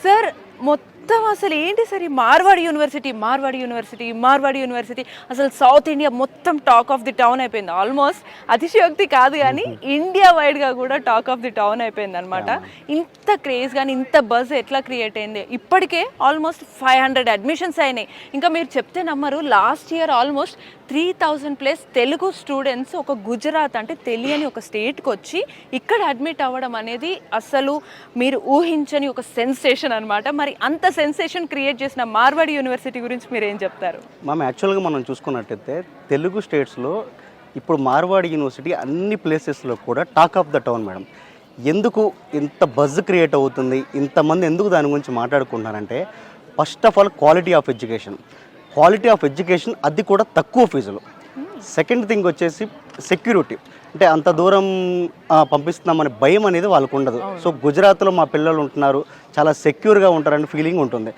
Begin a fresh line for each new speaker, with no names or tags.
Sir మొత్తం అసలు ఏంటి సార్ ఈ మార్వాడి యూనివర్సిటీ అసలు సౌత్ ఇండియా మొత్తం టాక్ ఆఫ్ ది టౌన్ అయిపోయింది. ఆల్మోస్ట్ అతిశయోక్తి కాదు కానీ ఇండియా వైడ్గా కూడా టాక్ ఆఫ్ ది టౌన్ అయిపోయింది అనమాట. ఇంత క్రేజ్ కానీ ఇంత బజ్ ఎట్లా క్రియేట్ అయింది? ఇప్పటికే ఆల్మోస్ట్ 500 అడ్మిషన్స్ అయినాయి. ఇంకా మీరు చెప్తే నమ్మరు, last year almost 3000+ Telugu students ఒక గుజరాత్ అంటే తెలియని ఒక స్టేట్కి వచ్చి ఇక్కడ అడ్మిట్ అవ్వడం అనేది అసలు మీరు ఊహించని ఒక సెన్సేషన్ అనమాట. మరి అంత సెన్సేషన్ క్రియేట్ చేసిన మార్వాడి యూనివర్సిటీ గురించి మీరు ఏం చెప్తారు?
మ్యామ్, యాక్చువల్గా మనం చూసుకున్నట్టయితే తెలుగు స్టేట్స్లో ఇప్పుడు మార్వాడి యూనివర్సిటీ అన్ని ప్లేసెస్లో కూడా talk of the town madam. ఎందుకు ఇంత బజ్ క్రియేట్ అవుతుంది, ఇంతమంది ఎందుకు దాని గురించి మాట్లాడుకుంటున్నారంటే first of all quality of education అది కూడా తక్కువ ఫీజులు. సెకండ్ థింగ్ వచ్చేసి సెక్యూరిటీ, అంటే అంత దూరం పంపిస్తున్నామనే భయం అనేది వాళ్ళకు ఉండదు. సో గుజరాత్లో మా పిల్లలు ఉంటున్నారు, చాలా సెక్యూర్గా ఉంటారని ఫీలింగ్ ఉంటుంది.